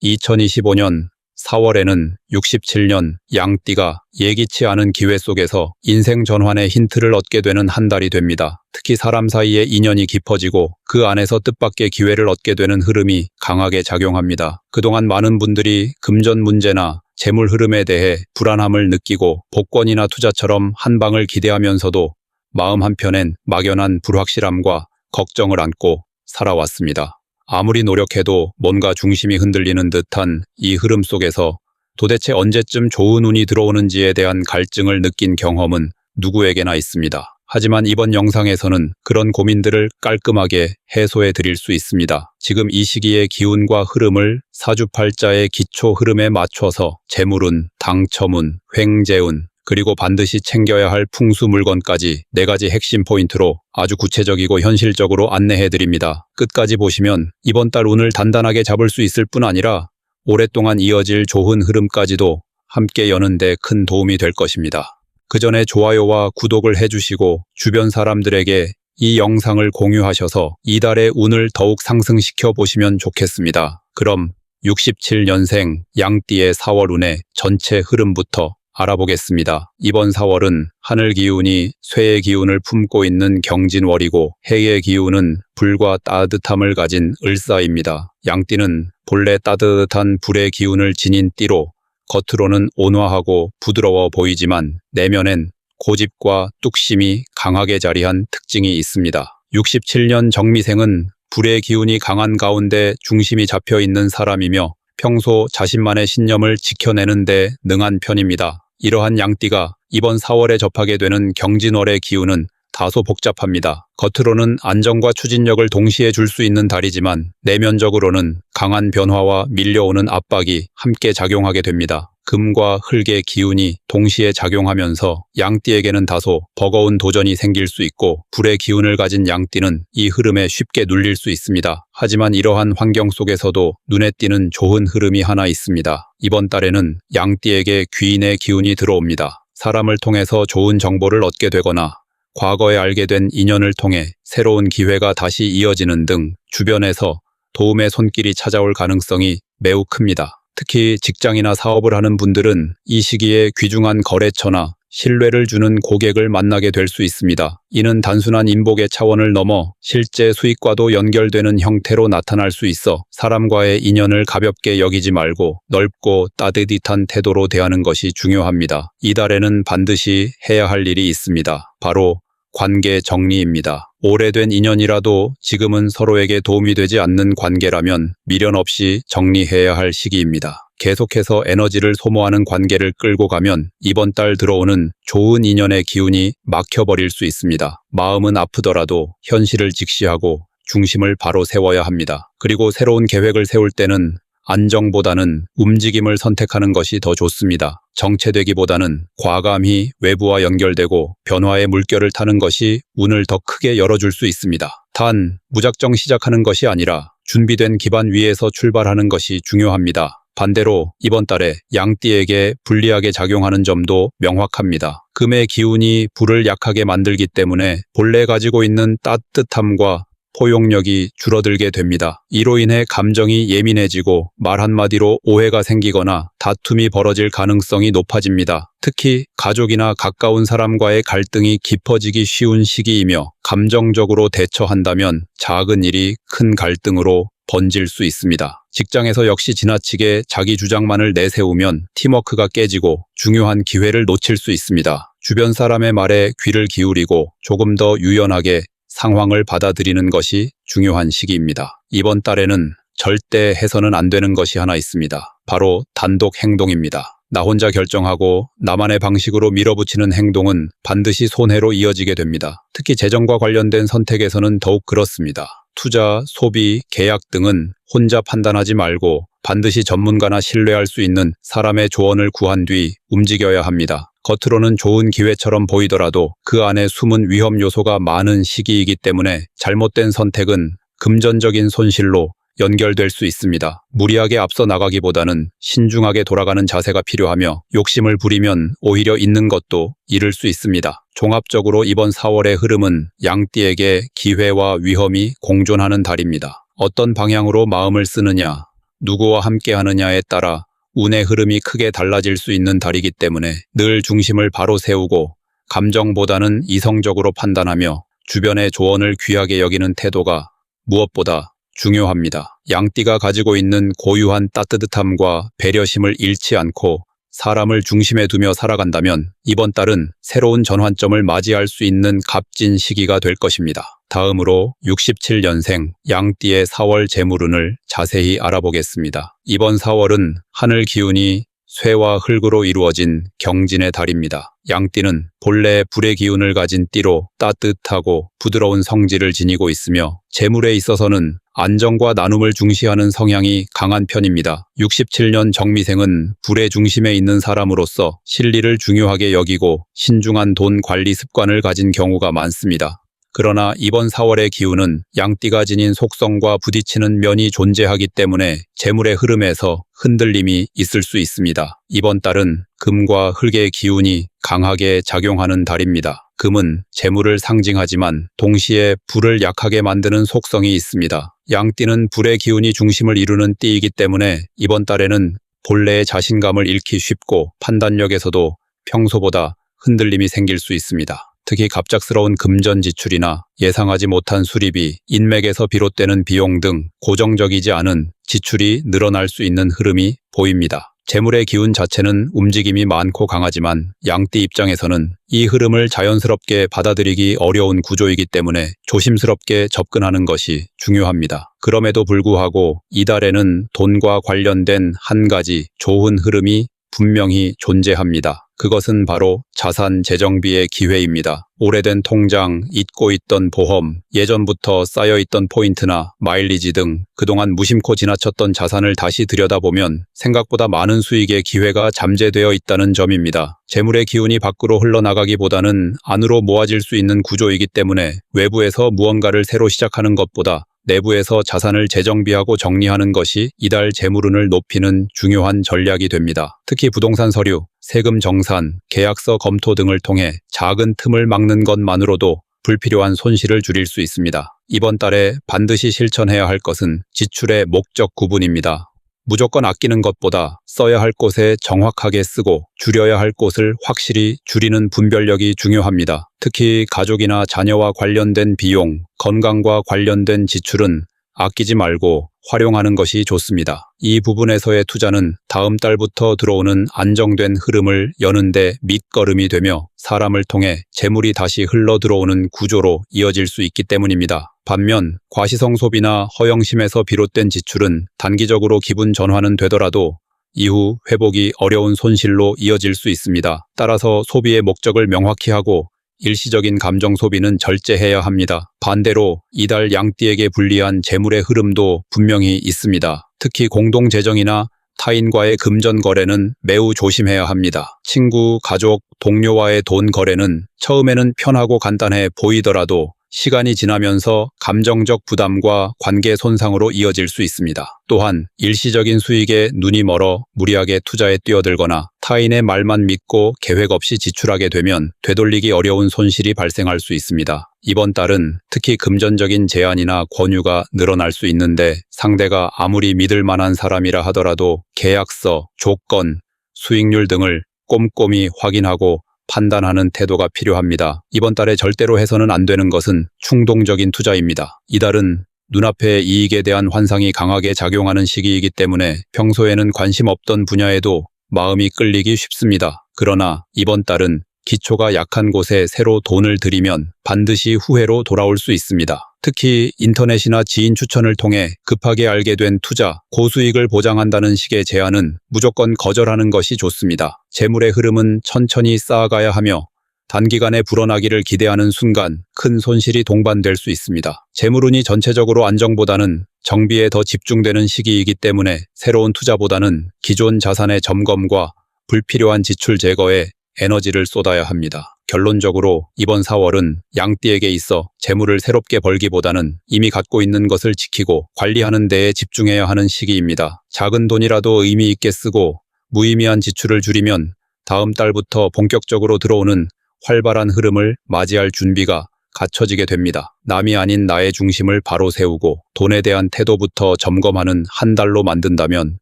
2025년 4월에는 67년 양띠가 예기치 않은 기회 속에서 인생 전환의 힌트를 얻게 되는 한 달이 됩니다. 특히 사람 사이의 인연이 깊어지고 그 안에서 뜻밖의 기회를 얻게 되는 흐름이 강하게 작용합니다. 그동안 많은 분들이 금전 문제나 재물 흐름에 대해 불안함을 느끼고 복권이나 투자처럼 한 방을 기대하면서도 마음 한편엔 막연한 불확실함과 걱정을 안고 살아왔습니다. 아무리 노력해도 뭔가 중심이 흔들리는 듯한 이 흐름 속에서 도대체 언제쯤 좋은 운이 들어오는지에 대한 갈증을 느낀 경험은 누구에게나 있습니다. 하지만 이번 영상에서는 그런 고민들을 깔끔하게 해소해 드릴 수 있습니다. 지금 이 시기의 기운과 흐름을 사주팔자의 기초 흐름에 맞춰서 재물운, 당첨운, 횡재운, 그리고 반드시 챙겨야 할 풍수 물건까지 4가지 핵심 포인트로 아주 구체적이고 현실적으로 안내해드립니다. 끝까지 보시면 이번 달 운을 단단하게 잡을 수 있을 뿐 아니라 오랫동안 이어질 좋은 흐름까지도 함께 여는 데 큰 도움이 될 것입니다. 그 전에 좋아요와 구독을 해주시고 주변 사람들에게 이 영상을 공유하셔서 이달의 운을 더욱 상승시켜 보시면 좋겠습니다. 그럼 67년생 양띠의 4월 운의 전체 흐름부터 알아보겠습니다. 이번 4월은 하늘 기운이 쇠의 기운을 품고 있는 경진월이고 해의 기운은 불과 따뜻함을 가진 을사입니다. 양띠는 본래 따뜻한 불의 기운을 지닌 띠로 겉으로는 온화하고 부드러워 보이지만 내면엔 고집과 뚝심이 강하게 자리한 특징이 있습니다. 67년 정미생은 불의 기운이 강한 가운데 중심이 잡혀 있는 사람이며 평소 자신만의 신념을 지켜내는 데 능한 편입니다. 이러한 양띠가 이번 4월에 접하게 되는 경진월의 기운은 다소 복잡합니다. 겉으로는 안정과 추진력을 동시에 줄 수 있는 달이지만 내면적으로는 강한 변화와 밀려오는 압박이 함께 작용하게 됩니다. 금과 흙의 기운이 동시에 작용하면서 양띠에게는 다소 버거운 도전이 생길 수 있고 불의 기운을 가진 양띠는 이 흐름에 쉽게 눌릴 수 있습니다. 하지만 이러한 환경 속에서도 눈에 띄는 좋은 흐름이 하나 있습니다. 이번 달에는 양띠에게 귀인의 기운이 들어옵니다. 사람을 통해서 좋은 정보를 얻게 되거나 과거에 알게 된 인연을 통해 새로운 기회가 다시 이어지는 등 주변에서 도움의 손길이 찾아올 가능성이 매우 큽니다. 특히 직장이나 사업을 하는 분들은 이 시기에 귀중한 거래처나 신뢰를 주는 고객을 만나게 될 수 있습니다. 이는 단순한 인복의 차원을 넘어 실제 수익과도 연결되는 형태로 나타날 수 있어 사람과의 인연을 가볍게 여기지 말고 넓고 따뜻한 태도로 대하는 것이 중요합니다. 이달에는 반드시 해야 할 일이 있습니다. 바로 관계 정리입니다. 오래된 인연이라도 지금은 서로에게 도움이 되지 않는 관계라면 미련 없이 정리해야 할 시기입니다. 계속해서 에너지를 소모하는 관계를 끌고 가면 이번 달 들어오는 좋은 인연의 기운이 막혀버릴 수 있습니다. 마음은 아프더라도 현실을 직시하고 중심을 바로 세워야 합니다. 그리고 새로운 계획을 세울 때는 안정보다는 움직임을 선택하는 것이 더 좋습니다. 정체되기보다는 과감히 외부와 연결되고 변화의 물결을 타는 것이 운을 더 크게 열어줄 수 있습니다. 단, 무작정 시작하는 것이 아니라 준비된 기반 위에서 출발하는 것이 중요합니다. 반대로 이번 달에 양띠에게 불리하게 작용하는 점도 명확합니다. 금의 기운이 불을 약하게 만들기 때문에 본래 가지고 있는 따뜻함과 포용력이 줄어들게 됩니다. 이로 인해 감정이 예민해지고 말 한마디로 오해가 생기거나 다툼이 벌어질 가능성이 높아집니다. 특히 가족이나 가까운 사람과의 갈등이 깊어지기 쉬운 시기이며 감정적으로 대처한다면 작은 일이 큰 갈등으로 번질 수 있습니다. 직장에서 역시 지나치게 자기 주장만을 내세우면 팀워크가 깨지고 중요한 기회를 놓칠 수 있습니다. 주변 사람의 말에 귀를 기울이고 조금 더 유연하게 상황을 받아들이는 것이 중요한 시기입니다. 이번 달에는 절대 해서는 안 되는 것이 하나 있습니다. 바로 단독 행동입니다. 나 혼자 결정하고 나만의 방식으로 밀어붙이는 행동은 반드시 손해로 이어지게 됩니다. 특히 재정과 관련된 선택에서는 더욱 그렇습니다. 투자, 소비, 계약 등은 혼자 판단하지 말고 반드시 전문가나 신뢰할 수 있는 사람의 조언을 구한 뒤 움직여야 합니다. 겉으로는 좋은 기회처럼 보이더라도 그 안에 숨은 위험 요소가 많은 시기이기 때문에 잘못된 선택은 금전적인 손실로 연결될 수 있습니다. 무리하게 앞서 나가기보다는 신중하게 돌아가는 자세가 필요하며 욕심을 부리면 오히려 있는 것도 잃을 수 있습니다. 종합적으로 이번 4월의 흐름은 양띠에게 기회와 위험이 공존하는 달입니다. 어떤 방향으로 마음을 쓰느냐, 누구와 함께 하느냐에 따라 운의 흐름이 크게 달라질 수 있는 달이기 때문에 늘 중심을 바로 세우고 감정보다는 이성적으로 판단하며 주변의 조언을 귀하게 여기는 태도가 무엇보다 중요합니다. 양띠가 가지고 있는 고유한 따뜻함과 배려심을 잃지 않고 사람을 중심에 두며 살아간다면 이번 달은 새로운 전환점을 맞이할 수 있는 값진 시기가 될 것입니다. 다음으로 67년생 양띠의 4월 재물운을 자세히 알아보겠습니다. 이번 4월은 하늘 기운이 쇠와 흙으로 이루어진 경진의 달입니다. 양띠는 본래 불의 기운을 가진 띠로 따뜻하고 부드러운 성질을 지니고 있으며 재물에 있어서는 안정과 나눔을 중시하는 성향이 강한 편입니다. 67년 정미생은 불의 중심에 있는 사람으로서 실리를 중요하게 여기고 신중한 돈 관리 습관을 가진 경우가 많습니다. 그러나 이번 4월의 기운은 양띠가 지닌 속성과 부딪히는 면이 존재하기 때문에 재물의 흐름에서 흔들림이 있을 수 있습니다. 이번 달은 금과 흙의 기운이 강하게 작용하는 달입니다. 금은 재물을 상징하지만 동시에 불을 약하게 만드는 속성이 있습니다. 양띠는 불의 기운이 중심을 이루는 띠이기 때문에 이번 달에는 본래의 자신감을 잃기 쉽고 판단력에서도 평소보다 흔들림이 생길 수 있습니다. 특히 갑작스러운 금전 지출이나 예상하지 못한 수리비, 인맥에서 비롯되는 비용 등 고정적이지 않은 지출이 늘어날 수 있는 흐름이 보입니다. 재물의 기운 자체는 움직임이 많고 강하지만 양띠 입장에서는 이 흐름을 자연스럽게 받아들이기 어려운 구조이기 때문에 조심스럽게 접근하는 것이 중요합니다. 그럼에도 불구하고 이달에는 돈과 관련된 한 가지 좋은 흐름이 분명히 존재합니다. 그것은 바로 자산 재정비의 기회입니다. 오래된 통장, 잊고 있던 보험, 예전부터 쌓여있던 포인트나 마일리지 등 그동안 무심코 지나쳤던 자산을 다시 들여다보면 생각보다 많은 수익의 기회가 잠재되어 있다는 점입니다. 재물의 기운이 밖으로 흘러나가기보다는 안으로 모아질 수 있는 구조이기 때문에 외부에서 무언가를 새로 시작하는 것보다 내부에서 자산을 재정비하고 정리하는 것이 이달 재물운을 높이는 중요한 전략이 됩니다. 특히 부동산 서류, 세금 정산, 계약서 검토 등을 통해 작은 틈을 막는 것만으로도 불필요한 손실을 줄일 수 있습니다. 이번 달에 반드시 실천해야 할 것은 지출의 목적 구분입니다. 무조건 아끼는 것보다 써야 할 곳에 정확하게 쓰고 줄여야 할 곳을 확실히 줄이는 분별력이 중요합니다. 특히 가족이나 자녀와 관련된 비용, 건강과 관련된 지출은 아끼지 말고 활용하는 것이 좋습니다. 이 부분에서의 투자는 다음 달부터 들어오는 안정된 흐름을 여는데 밑거름이 되며 사람을 통해 재물이 다시 흘러 들어오는 구조로 이어질 수 있기 때문입니다. 반면 과시성 소비나 허영심에서 비롯된 지출은 단기적으로 기분 전환은 되더라도 이후 회복이 어려운 손실로 이어질 수 있습니다. 따라서 소비의 목적을 명확히 하고 일시적인 감정 소비는 절제해야 합니다. 반대로 이달 양띠에게 불리한 재물의 흐름도 분명히 있습니다. 특히 공동재정이나 타인과의 금전 거래는 매우 조심해야 합니다. 친구, 가족, 동료와의 돈 거래는 처음에는 편하고 간단해 보이더라도 시간이 지나면서 감정적 부담과 관계 손상으로 이어질 수 있습니다. 또한 일시적인 수익에 눈이 멀어 무리하게 투자에 뛰어들거나 타인의 말만 믿고 계획 없이 지출하게 되면 되돌리기 어려운 손실이 발생할 수 있습니다. 이번 달은 특히 금전적인 제한이나 권유가 늘어날 수 있는데 상대가 아무리 믿을 만한 사람이라 하더라도 계약서, 조건, 수익률 등을 꼼꼼히 확인하고 판단하는 태도가 필요합니다. 이번 달에 절대로 해서는 안 되는 것은 충동적인 투자입니다. 이달은 눈앞의 이익에 대한 환상이 강하게 작용하는 시기이기 때문에 평소에는 관심 없던 분야에도 마음이 끌리기 쉽습니다. 그러나 이번 달은 기초가 약한 곳에 새로 돈을 들이면 반드시 후회로 돌아올 수 있습니다. 특히 인터넷이나 지인 추천을 통해 급하게 알게 된 투자, 고수익을 보장한다는 식의 제안은 무조건 거절하는 것이 좋습니다. 재물의 흐름은 천천히 쌓아가야 하며 단기간에 불어나기를 기대하는 순간 큰 손실이 동반될 수 있습니다. 재물운이 전체적으로 안정보다는 정비에 더 집중되는 시기이기 때문에 새로운 투자보다는 기존 자산의 점검과 불필요한 지출 제거에 에너지를 쏟아야 합니다. 결론적으로 이번 4월은 양띠에게 있어 재물을 새롭게 벌기보다는 이미 갖고 있는 것을 지키고 관리하는 데에 집중해야 하는 시기입니다. 작은 돈이라도 의미 있게 쓰고 무의미한 지출을 줄이면 다음 달부터 본격적으로 들어오는 활발한 흐름을 맞이할 준비가 갖춰지게 됩니다. 남이 아닌 나의 중심을 바로 세우고 돈에 대한 태도부터 점검하는 한 달로 만든다면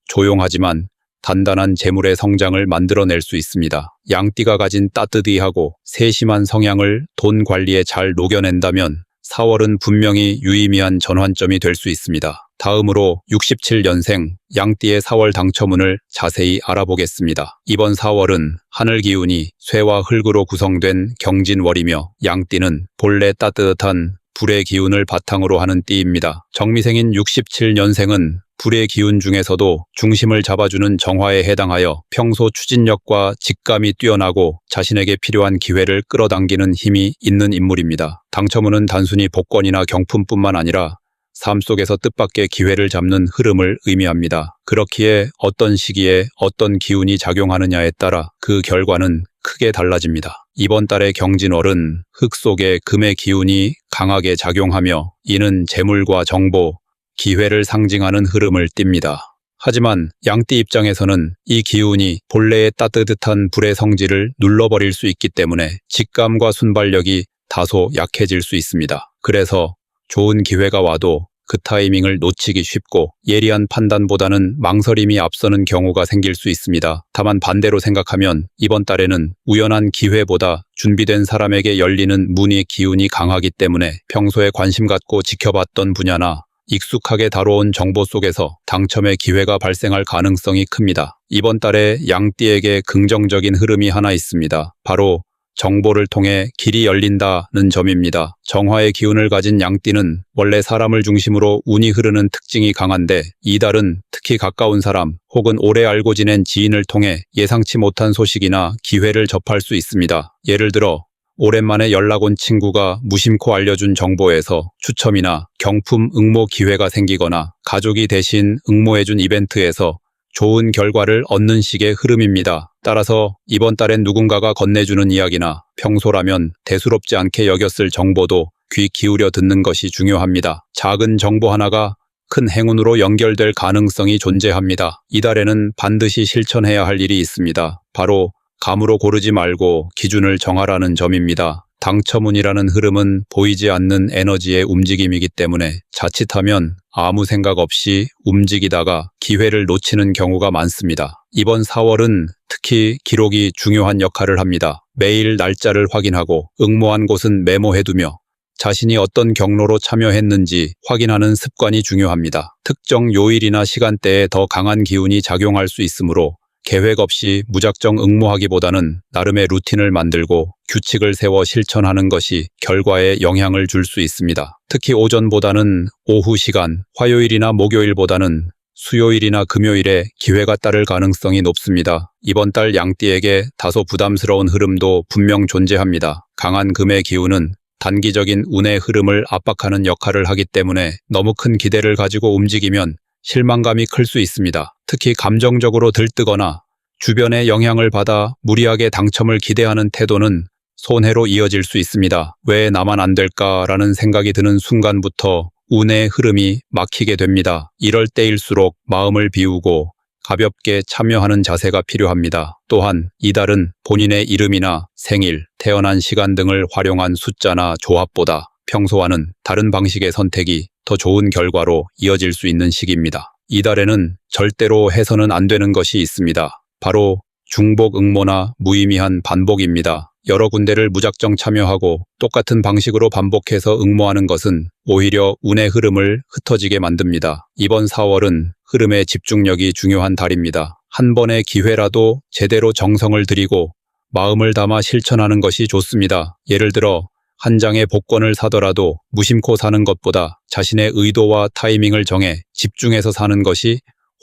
조용하지만 단단한 재물의 성장을 만들어낼 수 있습니다. 양띠가 가진 따뜻이하고 세심한 성향을 돈 관리에 잘 녹여낸다면 4월은 분명히 유의미한 전환점이 될 수 있습니다. 다음으로 67년생 양띠의 4월 당첨운을 자세히 알아보겠습니다. 이번 4월은 하늘 기운이 쇠와 흙으로 구성된 경진월이며 양띠는 본래 따뜻한 불의 기운을 바탕으로 하는 띠입니다. 정미생인 67년생은 불의 기운 중에서도 중심을 잡아주는 정화에 해당하여 평소 추진력과 직감이 뛰어나고 자신에게 필요한 기회를 끌어당기는 힘이 있는 인물입니다. 당첨운은 단순히 복권이나 경품뿐만 아니라 삶 속에서 뜻밖의 기회를 잡는 흐름을 의미합니다. 그렇기에 어떤 시기에 어떤 기운이 작용하느냐에 따라 그 결과는 크게 달라집니다. 이번 달의 경진월은 흙 속에 금의 기운이 강하게 작용하며 이는 재물과 정보, 기회를 상징하는 흐름을 띱니다. 하지만 양띠 입장에서는 이 기운이 본래의 따뜻한 불의 성질을 눌러버릴 수 있기 때문에 직감과 순발력이 다소 약해질 수 있습니다. 그래서 좋은 기회가 와도 그 타이밍을 놓치기 쉽고 예리한 판단보다는 망설임이 앞서는 경우가 생길 수 있습니다. 다만 반대로 생각하면 이번 달에는 우연한 기회보다 준비된 사람에게 열리는 문의 기운이 강하기 때문에 평소에 관심 갖고 지켜봤던 분야나 익숙하게 다뤄온 정보 속에서 당첨의 기회가 발생할 가능성이 큽니다. 이번 달에 양띠에게 긍정적인 흐름이 하나 있습니다. 바로 정보를 통해 길이 열린다는 점입니다. 정화의 기운을 가진 양띠는 원래 사람을 중심으로 운이 흐르는 특징이 강한데 이 달은 특히 가까운 사람 혹은 오래 알고 지낸 지인을 통해 예상치 못한 소식이나 기회를 접할 수 있습니다. 예를 들어 오랜만에 연락 온 친구가 무심코 알려준 정보에서 추첨이나 경품 응모 기회가 생기거나 가족이 대신 응모해준 이벤트에서 좋은 결과를 얻는 식의 흐름입니다. 따라서 이번 달엔 누군가가 건네주는 이야기나 평소라면 대수롭지 않게 여겼을 정보도 귀 기울여 듣는 것이 중요합니다. 작은 정보 하나가 큰 행운으로 연결될 가능성이 존재합니다. 이달에는 반드시 실천해야 할 일이 있습니다. 바로 감으로 고르지 말고 기준을 정하라는 점입니다. 당첨운이라는 흐름은 보이지 않는 에너지의 움직임이기 때문에 자칫하면 아무 생각 없이 움직이다가 기회를 놓치는 경우가 많습니다. 이번 4월은 특히 기록이 중요한 역할을 합니다. 매일 날짜를 확인하고 응모한 곳은 메모해두며 자신이 어떤 경로로 참여했는지 확인하는 습관이 중요합니다. 특정 요일이나 시간대에 더 강한 기운이 작용할 수 있으므로 계획 없이 무작정 응모하기보다는 나름의 루틴을 만들고 규칙을 세워 실천하는 것이 결과에 영향을 줄 수 있습니다. 특히 오전보다는 오후 시간, 화요일이나 목요일보다는 수요일이나 금요일에 기회가 따를 가능성이 높습니다. 이번 달 양띠에게 다소 부담스러운 흐름도 분명 존재합니다. 강한 금의 기운은 단기적인 운의 흐름을 압박하는 역할을 하기 때문에 너무 큰 기대를 가지고 움직이면 실망감이 클 수 있습니다. 특히 감정적으로 들뜨거나 주변의 영향을 받아 무리하게 당첨을 기대하는 태도는 손해로 이어질 수 있습니다. 왜 나만 안 될까라는 생각이 드는 순간부터 운의 흐름이 막히게 됩니다. 이럴 때일수록 마음을 비우고 가볍게 참여하는 자세가 필요합니다. 또한 이달은 본인의 이름이나 생일, 태어난 시간 등을 활용한 숫자나 조합보다 평소와는 다른 방식의 선택이 더 좋은 결과로 이어질 수 있는 시기입니다. 이달에는 절대로 해서는 안 되는 것이 있습니다. 바로 중복 응모나 무의미한 반복입니다. 여러 군데를 무작정 참여하고 똑같은 방식으로 반복해서 응모하는 것은 오히려 운의 흐름을 흩어지게 만듭니다. 이번 4월은 흐름에 집중력이 중요한 달입니다. 한 번의 기회라도 제대로 정성을 들이고 마음을 담아 실천하는 것이 좋습니다. 예를 들어 한 장의 복권을 사더라도 무심코 사는 것보다 자신의 의도와 타이밍을 정해 집중해서 사는 것이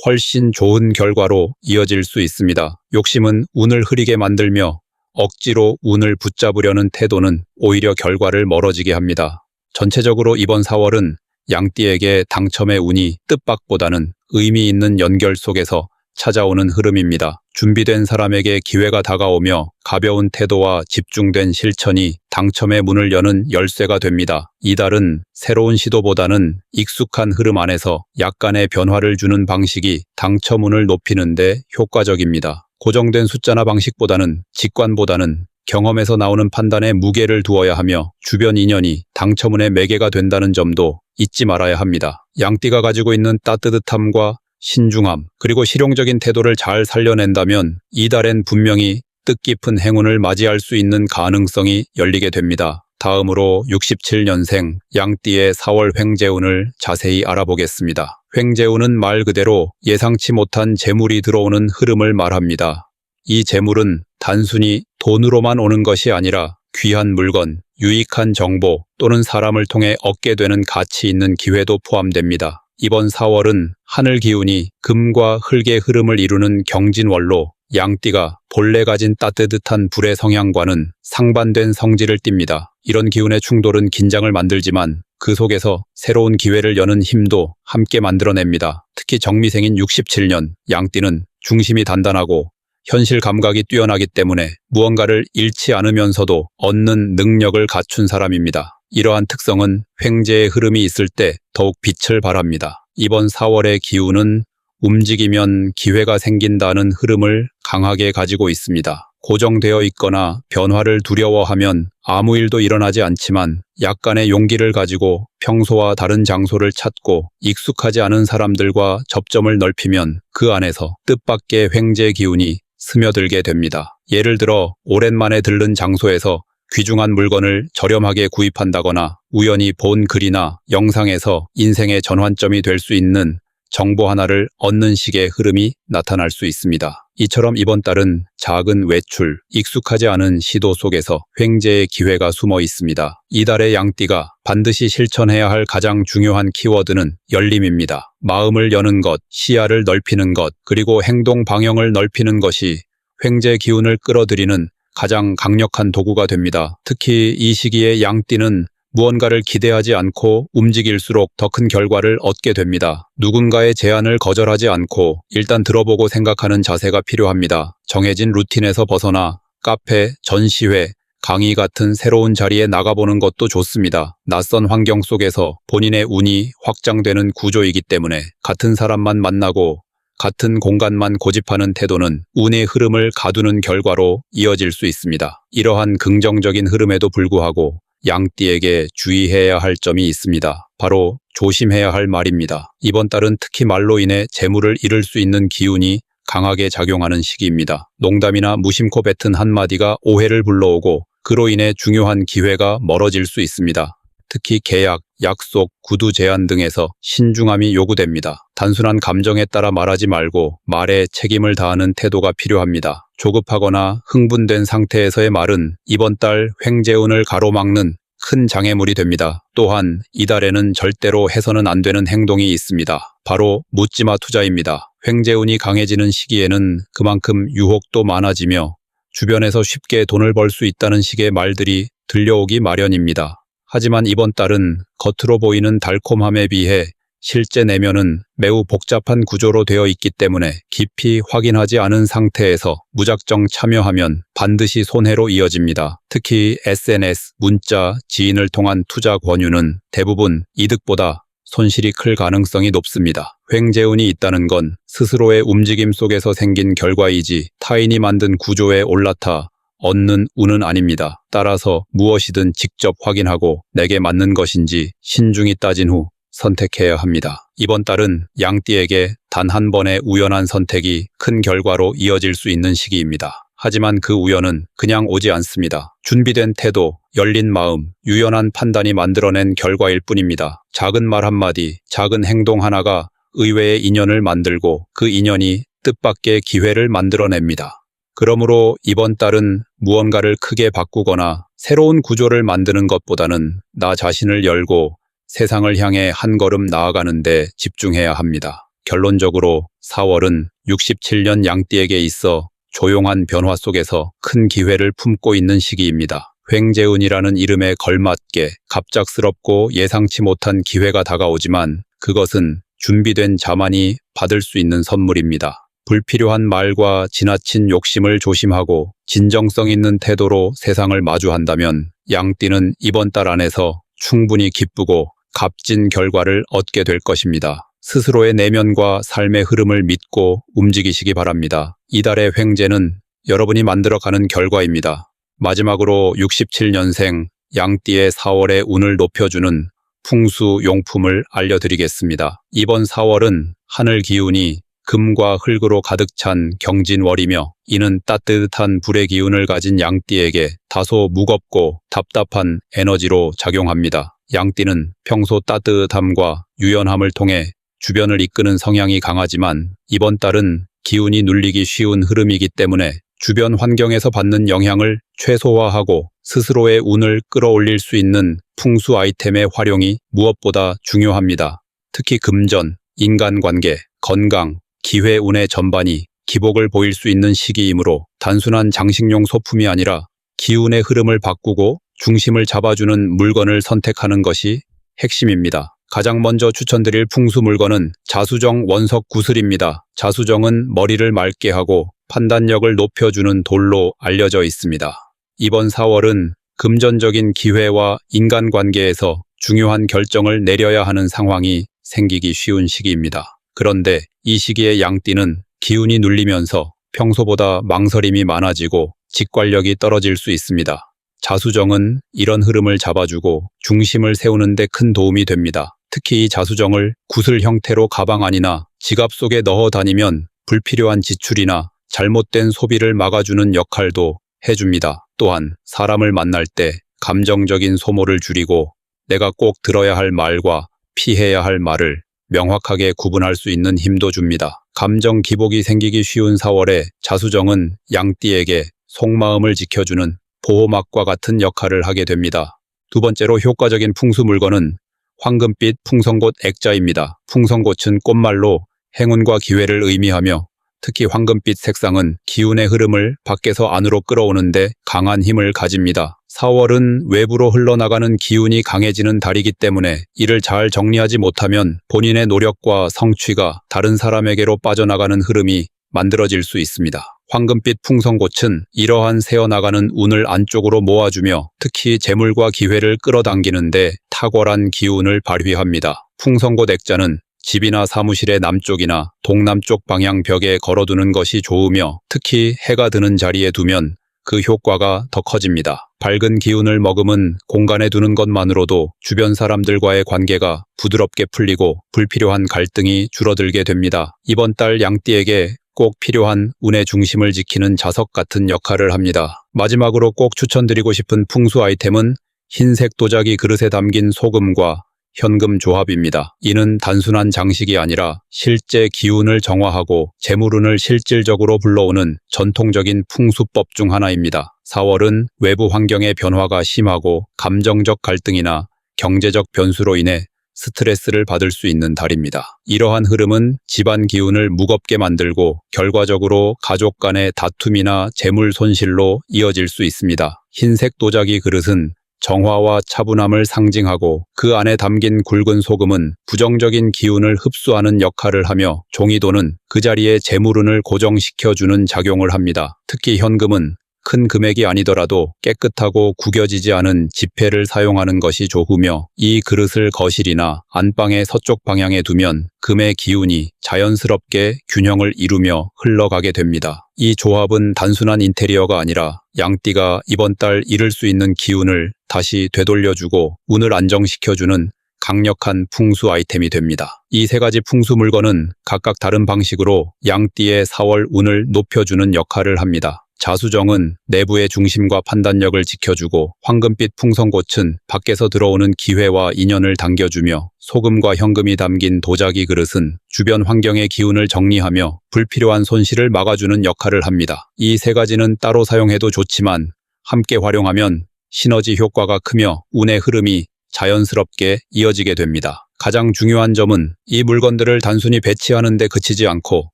훨씬 좋은 결과로 이어질 수 있습니다. 욕심은 운을 흐리게 만들며 억지로 운을 붙잡으려는 태도는 오히려 결과를 멀어지게 합니다. 전체적으로 이번 4월은 양띠에게 당첨의 운이 뜻밖보다는 의미 있는 연결 속에서 찾아오는 흐름입니다. 준비된 사람에게 기회가 다가오며 가벼운 태도와 집중된 실천이 당첨의 문을 여는 열쇠가 됩니다. 이달은 새로운 시도보다는 익숙한 흐름 안에서 약간의 변화를 주는 방식이 당첨운을 높이는 데 효과적입니다. 고정된 숫자나 방식보다는 직관보다는 경험에서 나오는 판단에 무게를 두어야 하며 주변 인연이 당첨운의 매개가 된다는 점도 잊지 말아야 합니다. 양띠가 가지고 있는 따뜻함과 신중함 그리고 실용적인 태도를 잘 살려낸다면 이달엔 분명히 뜻깊은 행운을 맞이할 수 있는 가능성이 열리게 됩니다. 다음으로 67년생 양띠의 4월 횡재운을 자세히 알아보겠습니다. 횡재운은 말 그대로 예상치 못한 재물이 들어오는 흐름을 말합니다. 이 재물은 단순히 돈으로만 오는 것이 아니라 귀한 물건, 유익한 정보 또는 사람을 통해 얻게 되는 가치 있는 기회도 포함됩니다. 이번 4월은 하늘 기운이 금과 흙의 흐름을 이루는 경진월로 양띠가 본래 가진 따뜻한 불의 성향과는 상반된 성질을 띱니다. 이런 기운의 충돌은 긴장을 만들지만 그 속에서 새로운 기회를 여는 힘도 함께 만들어냅니다. 특히 정미생인 67년 양띠는 중심이 단단하고 현실 감각이 뛰어나기 때문에 무언가를 잃지 않으면서도 얻는 능력을 갖춘 사람입니다. 이러한 특성은 횡재의 흐름이 있을 때 더욱 빛을 발합니다. 이번 4월의 기운은 움직이면 기회가 생긴다는 흐름을 강하게 가지고 있습니다. 고정되어 있거나 변화를 두려워하면 아무 일도 일어나지 않지만 약간의 용기를 가지고 평소와 다른 장소를 찾고 익숙하지 않은 사람들과 접점을 넓히면 그 안에서 뜻밖의 횡재 기운이 스며들게 됩니다. 예를 들어 오랜만에 들른 장소에서 귀중한 물건을 저렴하게 구입한다거나 우연히 본 글이나 영상에서 인생의 전환점이 될 수 있는 정보 하나를 얻는 식의 흐름이 나타날 수 있습니다. 이처럼 이번 달은 작은 외출, 익숙하지 않은 시도 속에서 횡재의 기회가 숨어 있습니다. 이달의 양띠가 반드시 실천해야 할 가장 중요한 키워드는 열림입니다. 마음을 여는 것, 시야를 넓히는 것, 그리고 행동 방향을 넓히는 것이 횡재 기운을 끌어들이는 가장 강력한 도구가 됩니다. 특히 이 시기에 양띠는 무언가를 기대하지 않고 움직일수록 더 큰 결과를 얻게 됩니다. 누군가의 제안을 거절하지 않고 일단 들어보고 생각하는 자세가 필요합니다. 정해진 루틴에서 벗어나 카페, 전시회, 강의 같은 새로운 자리에 나가보는 것도 좋습니다. 낯선 환경 속에서 본인의 운이 확장되는 구조이기 때문에 같은 사람만 만나고 같은 공간만 고집하는 태도는 운의 흐름을 가두는 결과로 이어질 수 있습니다. 이러한 긍정적인 흐름에도 불구하고 양띠에게 주의해야 할 점이 있습니다. 바로 조심해야 할 말입니다. 이번 달은 특히 말로 인해 재물을 잃을 수 있는 기운이 강하게 작용하는 시기입니다. 농담이나 무심코 뱉은 한마디가 오해를 불러오고 그로 인해 중요한 기회가 멀어질 수 있습니다. 특히 계약, 약속, 구두 제안 등에서 신중함이 요구됩니다. 단순한 감정에 따라 말하지 말고 말에 책임을 다하는 태도가 필요합니다. 조급하거나 흥분된 상태에서의 말은 이번 달 횡재운을 가로막는 큰 장애물이 됩니다. 또한 이달에는 절대로 해서는 안 되는 행동이 있습니다. 바로 묻지마 투자입니다. 횡재운이 강해지는 시기에는 그만큼 유혹도 많아지며 주변에서 쉽게 돈을 벌 수 있다는 식의 말들이 들려오기 마련입니다. 하지만 이번 달은 겉으로 보이는 달콤함에 비해 실제 내면은 매우 복잡한 구조로 되어 있기 때문에 깊이 확인하지 않은 상태에서 무작정 참여하면 반드시 손해로 이어집니다. 특히 SNS, 문자, 지인을 통한 투자 권유는 대부분 이득보다 손실이 클 가능성이 높습니다. 횡재운이 있다는 건 스스로의 움직임 속에서 생긴 결과이지 타인이 만든 구조에 올라타 얻는 운은 아닙니다. 따라서 무엇이든 직접 확인하고 내게 맞는 것인지 신중히 따진 후 선택해야 합니다. 이번 달은 양띠에게 단 한 번의 우연한 선택이 큰 결과로 이어질 수 있는 시기입니다. 하지만 그 우연은 그냥 오지 않습니다. 준비된 태도, 열린 마음, 유연한 판단이 만들어낸 결과일 뿐입니다. 작은 말 한마디, 작은 행동 하나가 의외의 인연을 만들고 그 인연이 뜻밖의 기회를 만들어냅니다. 그러므로 이번 달은 무언가를 크게 바꾸거나 새로운 구조를 만드는 것보다는 나 자신을 열고 세상을 향해 한 걸음 나아가는 데 집중해야 합니다. 결론적으로 4월은 67년 양띠에게 있어 조용한 변화 속에서 큰 기회를 품고 있는 시기입니다. 횡재운이라는 이름에 걸맞게 갑작스럽고 예상치 못한 기회가 다가오지만 그것은 준비된 자만이 받을 수 있는 선물입니다. 불필요한 말과 지나친 욕심을 조심하고 진정성 있는 태도로 세상을 마주한다면 양띠는 이번 달 안에서 충분히 기쁘고 값진 결과를 얻게 될 것입니다. 스스로의 내면과 삶의 흐름을 믿고 움직이시기 바랍니다. 이달의 횡재는 여러분이 만들어가는 결과입니다. 마지막으로 67년생 양띠의 4월의 운을 높여주는 풍수 용품을 알려드리겠습니다. 이번 4월은 하늘 기운이 금과 흙으로 가득 찬 경진월이며 이는 따뜻한 불의 기운을 가진 양띠에게 다소 무겁고 답답한 에너지로 작용합니다. 양띠는 평소 따뜻함과 유연함을 통해 주변을 이끄는 성향이 강하지만 이번 달은 기운이 눌리기 쉬운 흐름이기 때문에 주변 환경에서 받는 영향을 최소화하고 스스로의 운을 끌어올릴 수 있는 풍수 아이템의 활용이 무엇보다 중요합니다. 특히 금전, 인간관계, 건강, 기회운의 전반이 기복을 보일 수 있는 시기이므로 단순한 장식용 소품이 아니라 기운의 흐름을 바꾸고 중심을 잡아주는 물건을 선택하는 것이 핵심입니다. 가장 먼저 추천드릴 풍수 물건은 자수정 원석 구슬입니다. 자수정은 머리를 맑게 하고 판단력을 높여주는 돌로 알려져 있습니다. 이번 4월은 금전적인 기회와 인간관계에서 중요한 결정을 내려야 하는 상황이 생기기 쉬운 시기입니다. 그런데 이 시기에 양띠는 기운이 눌리면서 평소보다 망설임이 많아지고 직관력이 떨어질 수 있습니다. 자수정은 이런 흐름을 잡아주고 중심을 세우는 데 큰 도움이 됩니다. 특히 이 자수정을 구슬 형태로 가방 안이나 지갑 속에 넣어 다니면 불필요한 지출이나 잘못된 소비를 막아주는 역할도 해줍니다. 또한 사람을 만날 때 감정적인 소모를 줄이고 내가 꼭 들어야 할 말과 피해야 할 말을 명확하게 구분할 수 있는 힘도 줍니다. 감정 기복이 생기기 쉬운 4월에 자수정은 양띠에게 속마음을 지켜주는 보호막과 같은 역할을 하게 됩니다. 두 번째로 효과적인 풍수 물건은 황금빛 풍성꽃 액자입니다. 풍성꽃은 꽃말로 행운과 기회를 의미하며 특히 황금빛 색상은 기운의 흐름을 밖에서 안으로 끌어오는데 강한 힘을 가집니다. 4월은 외부로 흘러나가는 기운이 강해지는 달이기 때문에 이를 잘 정리하지 못하면 본인의 노력과 성취가 다른 사람에게로 빠져나가는 흐름이 만들어질 수 있습니다. 황금빛 풍성꽃은 이러한 새어나가는 운을 안쪽으로 모아주며 특히 재물과 기회를 끌어당기는데 탁월한 기운을 발휘합니다. 풍성꽃 액자는 집이나 사무실의 남쪽이나 동남쪽 방향 벽에 걸어두는 것이 좋으며 특히 해가 드는 자리에 두면 그 효과가 더 커집니다. 밝은 기운을 머금은 공간에 두는 것만으로도 주변 사람들과의 관계가 부드럽게 풀리고 불필요한 갈등이 줄어들게 됩니다. 이번 달 양띠에게 꼭 필요한 운의 중심을 지키는 자석 같은 역할을 합니다. 마지막으로 꼭 추천드리고 싶은 풍수 아이템은 흰색 도자기 그릇에 담긴 소금과 현금 조합입니다. 이는 단순한 장식이 아니라 실제 기운을 정화하고 재물운을 실질적으로 불러오는 전통적인 풍수법 중 하나입니다. 4월은 외부 환경의 변화가 심하고 감정적 갈등이나 경제적 변수로 인해 스트레스를 받을 수 있는 달입니다. 이러한 흐름은 집안 기운을 무겁게 만들고 결과적으로 가족 간의 다툼이나 재물 손실로 이어질 수 있습니다. 흰색 도자기 그릇은 정화와 차분함을 상징하고 그 안에 담긴 굵은 소금은 부정적인 기운을 흡수하는 역할을 하며 종이도는 그 자리에 재물운을 고정시켜주는 작용을 합니다. 특히 현금은 큰 금액이 아니더라도 깨끗하고 구겨지지 않은 지폐를 사용하는 것이 좋으며 이 그릇을 거실이나 안방의 서쪽 방향에 두면 금의 기운이 자연스럽게 균형을 이루며 흘러가게 됩니다. 이 조합은 단순한 인테리어가 아니라 양띠가 이번 달 잃을 수 있는 기운을 다시 되돌려주고 운을 안정시켜주는 강력한 풍수 아이템이 됩니다. 이 세 가지 풍수 물건은 각각 다른 방식으로 양띠의 4월 운을 높여주는 역할을 합니다. 자수정은 내부의 중심과 판단력을 지켜주고 황금빛 풍성꽃은 밖에서 들어오는 기회와 인연을 당겨주며 소금과 현금이 담긴 도자기 그릇은 주변 환경의 기운을 정리하며 불필요한 손실을 막아주는 역할을 합니다. 이 세 가지는 따로 사용해도 좋지만 함께 활용하면 시너지 효과가 크며 운의 흐름이 자연스럽게 이어지게 됩니다. 가장 중요한 점은 이 물건들을 단순히 배치하는 데 그치지 않고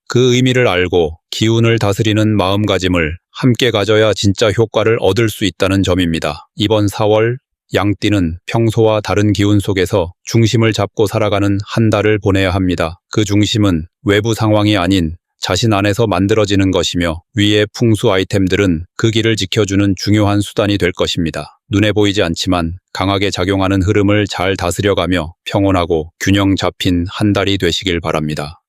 그 의미를 알고 기운을 다스리는 마음가짐을 함께 가져야 진짜 효과를 얻을 수 있다는 점입니다. 이번 4월 양띠는 평소와 다른 기운 속에서 중심을 잡고 살아가는 한 달을 보내야 합니다. 그 중심은 외부 상황이 아닌 자신 안에서 만들어지는 것이며 위의 풍수 아이템들은 그 길을 지켜주는 중요한 수단이 될 것입니다. 눈에 보이지 않지만 강하게 작용하는 흐름을 잘 다스려가며 평온하고 균형 잡힌 한 달이 되시길 바랍니다.